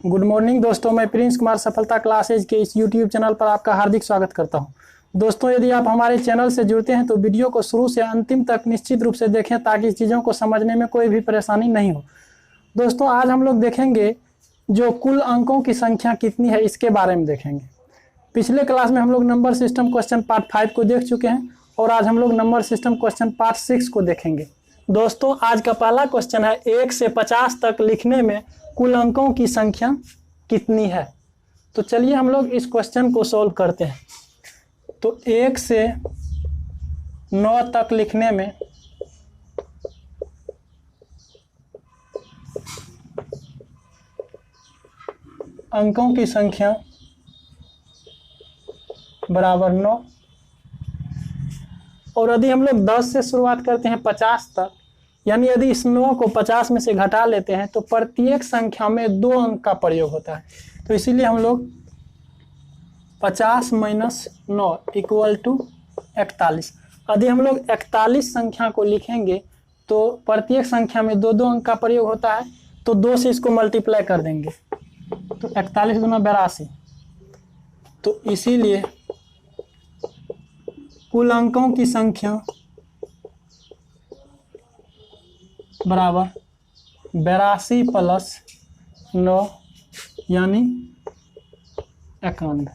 Good morning दोस्तों, मैं Prince Kumar सफलता क्लासेज के इस यूट्यूब चैनल पर आपका हार्दिक स्वागत करता हूं। दोस्तों, यदि आप हमारे चैनल से जुड़ते हैं तो वीडियो को शुरू से अंतिम तक निश्चित रूप से देखें ताकि चीज़ों को समझने में कोई भी परेशानी नहीं हो। दोस्तों, आज हम लोग देखेंगे जो कुल अंकों की संख्या कितनी है इसके बारे में देखेंगे। पिछले क्लास में हम लोग नंबर सिस्टम क्वेश्चन पार्ट 5 को देख चुके हैं और आज हम लोग नंबर सिस्टम क्वेश्चन पार्ट 6 को देखेंगे। दोस्तों, आज का पहला क्वेश्चन है 1 से 50 तक लिखने में कुल अंकों की संख्या कितनी है। तो चलिए हम लोग इस क्वेश्चन को सॉल्व करते हैं। तो 1 से 9 तक लिखने में अंकों की संख्या बराबर 9। और यदि हम लोग 10 से शुरुआत करते हैं 50 तक, यानी यदि इस 9 को 50 में से घटा लेते हैं तो प्रत्येक संख्या में 2 अंक का प्रयोग होता है। तो इसीलिए हम लोग 50 माइनस 9 इक्वल टू 41। यदि हम लोग 41 संख्या को लिखेंगे तो प्रत्येक संख्या में 2 अंक का प्रयोग होता है, तो 2 से इसको मल्टीप्लाई कर देंगे तो 41 गुना 82। तो इसीलिए कुल अंकों की संख्या बराबर 82 प्लस 9 यानी 91।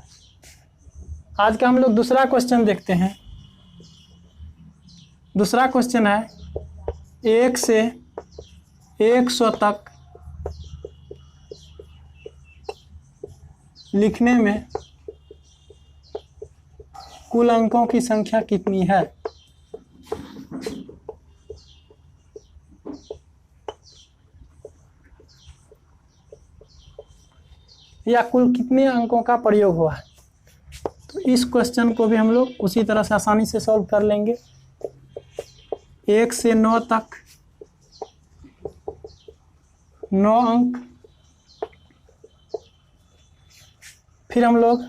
आज का हम लोग दूसरा क्वेश्चन देखते हैं। दूसरा क्वेश्चन है 1 से 100 तक लिखने में कुल अंकों की संख्या कितनी है। या कुल कितने अंकों का प्रयोग हुआ है। तो इस क्वेश्चन को भी हम लोग उसी तरह से आसानी से सॉल्व कर लेंगे। 1 से 9 तक 9 अंक, फिर हम लोग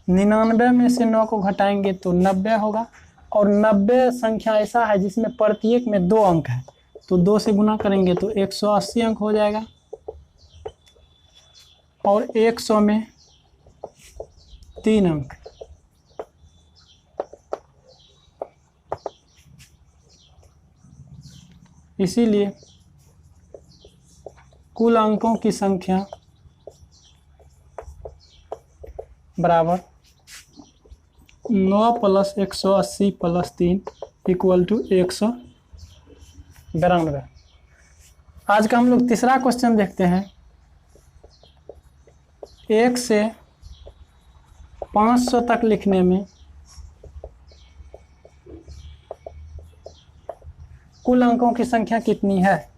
99 में से 9 को घटाएंगे तो 90 होगा। और 90 संख्या ऐसा है जिसमें प्रत्येक में 2 अंक है, तो 2 से गुना करेंगे तो 180 अंक हो जाएगा। और 100 में 3 अंक। इसीलिए कुल अंकों की संख्या बराबर 9 प्लस 180 प्लस 3 इक्वल टू 192। आज का हम लोग तीसरा क्वेश्चन देखते हैं। 1 से 500 तक लिखने में कुल अंकों की संख्या कितनी है।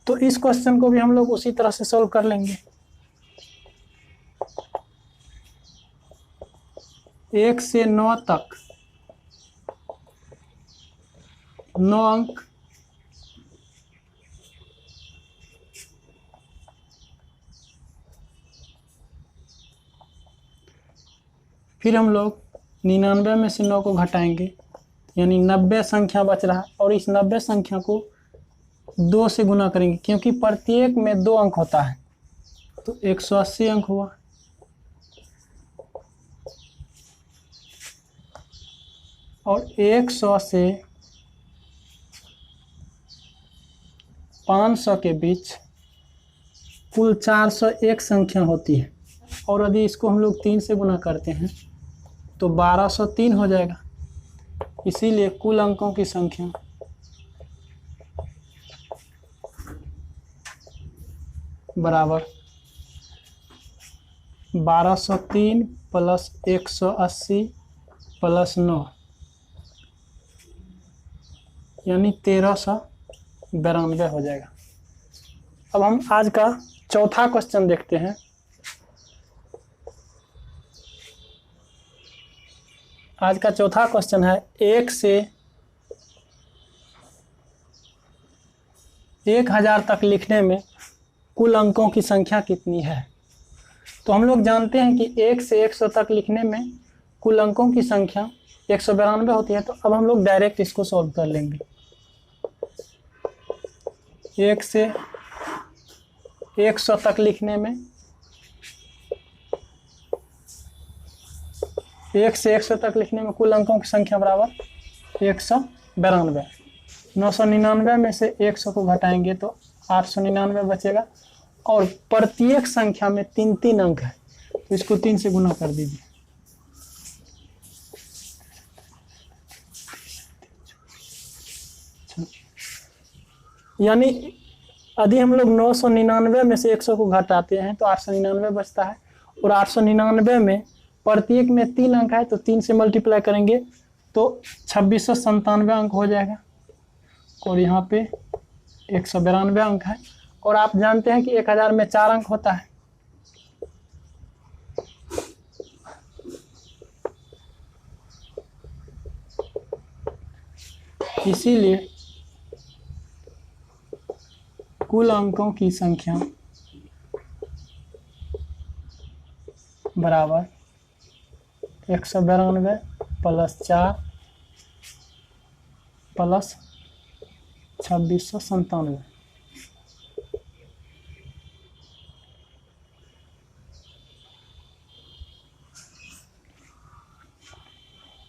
तो इस क्वेश्चन को भी हम लोग उसी तरह से सॉल्व कर लेंगे। 1 से 9 तक 9 अंक, फिर हम लोग 99 में से 9 को घटाएंगे यानी 90 संख्या बच रहा, और इस 90 संख्या को 2 से गुना करेंगे क्योंकि प्रत्येक में 2 अंक होता है, तो 180 अंक हुआ। और 100 से 500 के बीच कुल 401 संख्या होती है, और यदि इसको हम लोग 3 से गुना करते हैं तो 1203 हो जाएगा। इसीलिए कुल अंकों की संख्या बराबर 1203 प्लस 180 प्लस 9 यानी 1392 हो जाएगा। अब हम आज का चौथा क्वेश्चन देखते हैं। आज का चौथा क्वेश्चन है 1 से 1000 तक लिखने में कुल अंकों की संख्या कितनी है। तो हम लोग जानते हैं कि 1 से 100 तक लिखने में कुल अंकों की संख्या 192 होती है। तो अब हम लोग डायरेक्ट इसको सॉल्व कर लेंगे। 1 से 100 तक लिखने में 1 से 100 तक लिखने में कुल अंकों की संख्या बराबर 192। 999 में से 100 को घटाएंगे तो 899 बचेगा और प्रत्येक संख्या में 3-3 अंक है, तो इसको 3 से गुना कर दीजिए। यानी यदि हम लोग 999 में से 100 को घटाते हैं तो 899 बचता है और 899 में प्रत्येक में 3 अंक है, तो 3 से मल्टीप्लाई करेंगे तो 2697 अंक हो जाएगा और यहाँ पे 192 अंक है। और आप जानते हैं कि 1000 में 4 अंक होता है। इसीलिए कुल अंकों की संख्या बराबर 192 प्लस 4 प्लस 2697।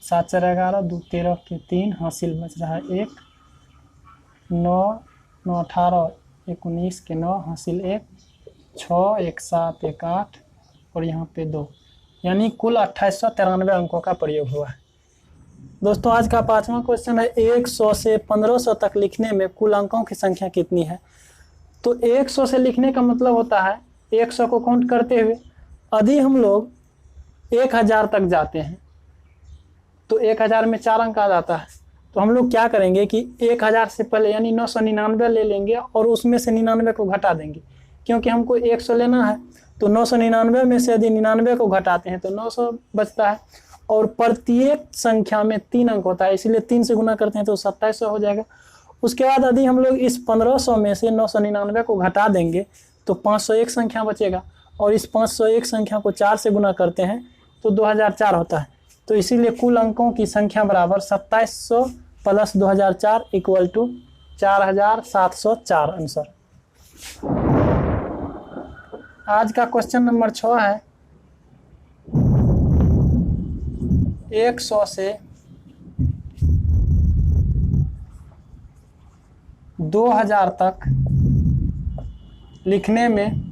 सात 4 11 2 13 के 3 हासिल बच रहा है 1, 9 9 18 19 के 9 हासिल 1, 6 1 7 1 8 और यहाँ पे 2, यानी कुल 2893 अंकों का प्रयोग हुआ है। दोस्तों आज का 5वां क्वेश्चन है 100 से 1500 तक लिखने में कुल अंकों की संख्या कितनी है। तो 100 से लिखने का मतलब होता है 100 को काउंट करते हुए यदि हम लोग 1000 तक जाते हैं तो 1000 में 4 अंक आ जाता है। तो हम लोग क्या करेंगे कि 1000 से पहले यानी 999 ले लेंगे और उसमें से 99 को घटा देंगे, क्योंकि हमको 100 लेना है। तो 999 में से यदि 99 को घटाते हैं तो 900 बचता है और प्रत्येक संख्या में 3 अंक होता है, इसलिए 3 से गुना करते हैं तो 2700 हो जाएगा। उसके बाद यदि हम लोग इस 1500 में से 999 को घटा देंगे तो 501 संख्या बचेगा और इस 501 संख्या को 4 से गुना करते हैं तो 2004 होता है। तो इसीलिए कुल अंकों की संख्या बराबर 2700 प्लस 2004 इक्वल टू 4704 आंसर। आज का क्वेश्चन नंबर 6 है 100 से 2000 तक लिखने में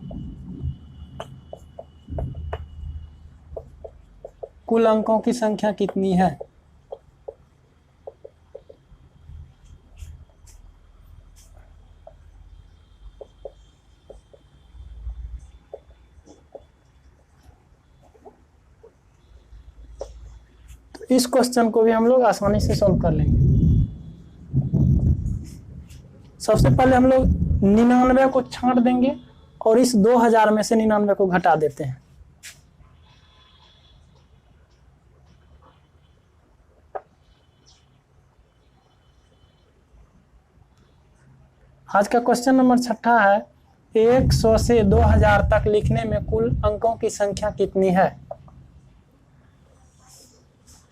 कुल अंकों की संख्या कितनी है। तो इस क्वेश्चन को भी हम लोग आसानी से सॉल्व कर लेंगे। सबसे पहले हम लोग 99 को छांट देंगे और इस 2000 में से 99 को घटा देते हैं। आज का क्वेश्चन नंबर 6 है 100 से 2000 तक लिखने में कुल अंकों की संख्या कितनी है।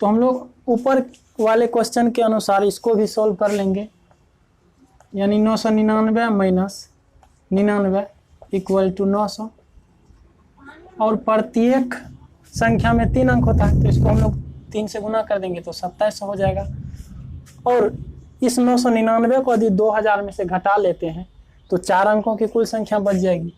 तो हम लोग ऊपर वाले क्वेश्चन के अनुसार इसको भी सॉल्व कर लेंगे, यानी 999 माइनस 99 इक्वल टू 900 और प्रत्येक संख्या में 3 अंक होता है, तो इसको हम लोग 3 से गुना कर देंगे तो 2700 हो जाएगा। और इस 999 को यदि 2000 में से घटा लेते हैं तो 4 अंकों की कुल संख्या बच जाएगी।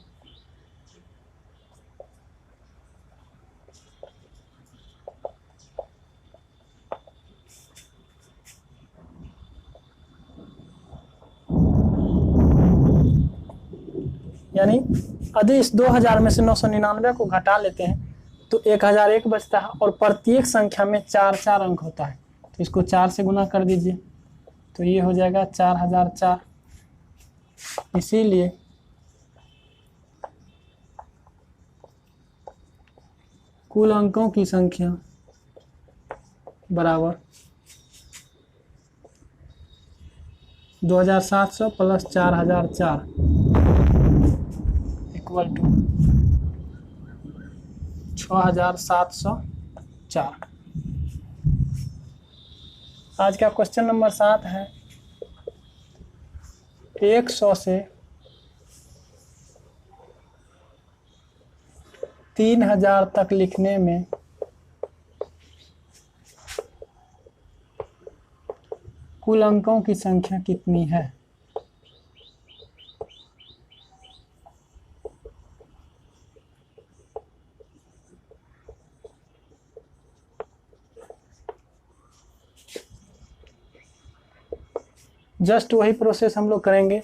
यानी यदि इस 2000 में से 999 को घटा लेते हैं तो 1001 बचता है और प्रत्येक संख्या में 4 अंक होता है, तो इसको 4 से गुना कर दीजिए तो ये हो जाएगा 4004। इसीलिए कुल अंकों की संख्या बराबर 2700 प्लस 4004 इक्वल टू 6704। आज का क्वेश्चन नंबर 7 है 100 से 3000 तक लिखने में कुल अंकों की संख्या कितनी है। जस्ट वही प्रोसेस हम लोग करेंगे।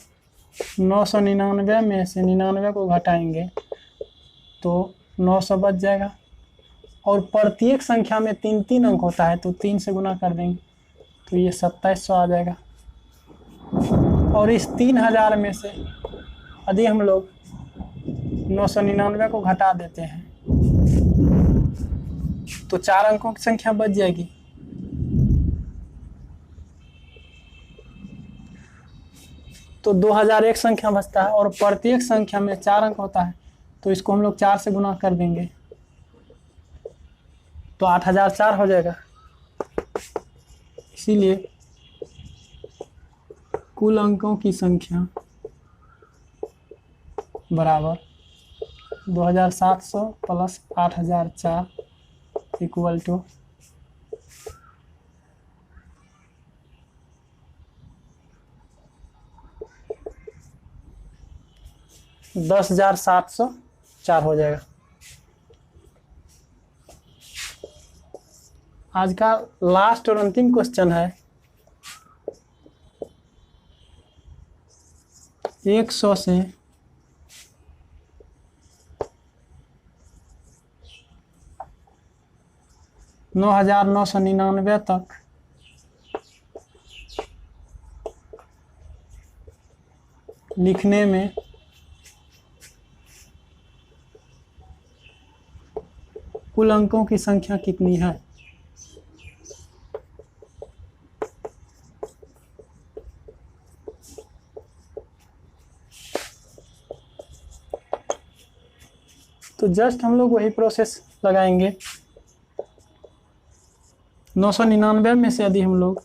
999 में से 99 को घटाएंगे तो 900 बच जाएगा, और प्रत्येक संख्या में 3 अंक होता है तो 3 से गुना कर देंगे तो ये 2700 आ जाएगा। और इस 3000 में से यदि हम लोग 999 को घटा देते हैं तो 4 अंकों की संख्या बच जाएगी। तो 2001 संख्या बचता है, और प्रत्येक संख्या में 4 अंक होता है तो इसको हम लोग 4 से गुना कर देंगे तो 8004 हो जाएगा। इसीलिए कुल अंकों की संख्या बराबर 2700 प्लस 8004 इक्वल टू 10,704 हो जाएगा। आज का लास्ट और अंतिम क्वेश्चन है 100 से 9,999 तक लिखने में कुल अंकों की संख्या कितनी है। तो जस्ट हम लोग वही प्रोसेस लगाएंगे। 999 में से यदि हम लोग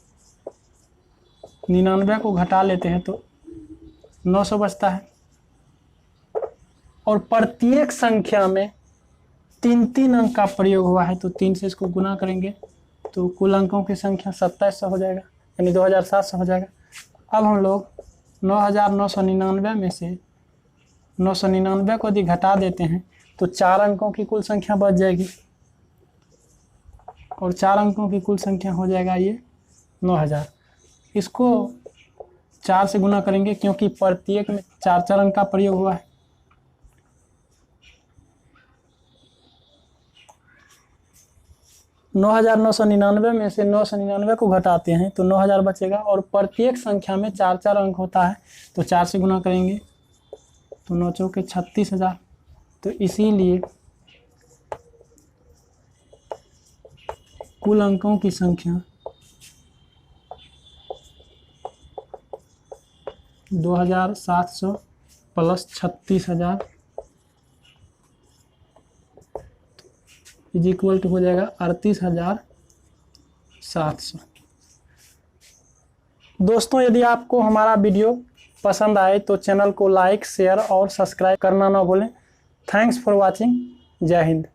99 को घटा लेते हैं तो 900 बचता है, और प्रत्येक संख्या में 3 अंक का प्रयोग हुआ है तो 3 से इसको गुना करेंगे तो कुल अंकों की संख्या 2700 हो जाएगा, यानी 2700 हो जाएगा। अब हम लोग 9,999 में से 999 को यदि घटा देते हैं तो 4 अंकों की कुल संख्या बच जाएगी, और 4 अंकों की कुल संख्या हो जाएगा ये 9000। इसको 4 से गुना करेंगे क्योंकि प्रत्येक में 4 अंक का प्रयोग हुआ है। नौ 9,999 में से 999 को घटाते हैं तो 9000 बचेगा, और प्रत्येक संख्या में 4 अंक होता है तो 4 से गुना करेंगे तो 9 चौके 36,000। तो इसीलिए कुल अंकों की संख्या 2700 प्लस 36,000 इज इक्वल टू हो जाएगा 38,700। दोस्तों, यदि आपको हमारा वीडियो पसंद आए तो चैनल को लाइक, शेयर और सब्सक्राइब करना ना भूलें। Thanks for watching. जय हिंद।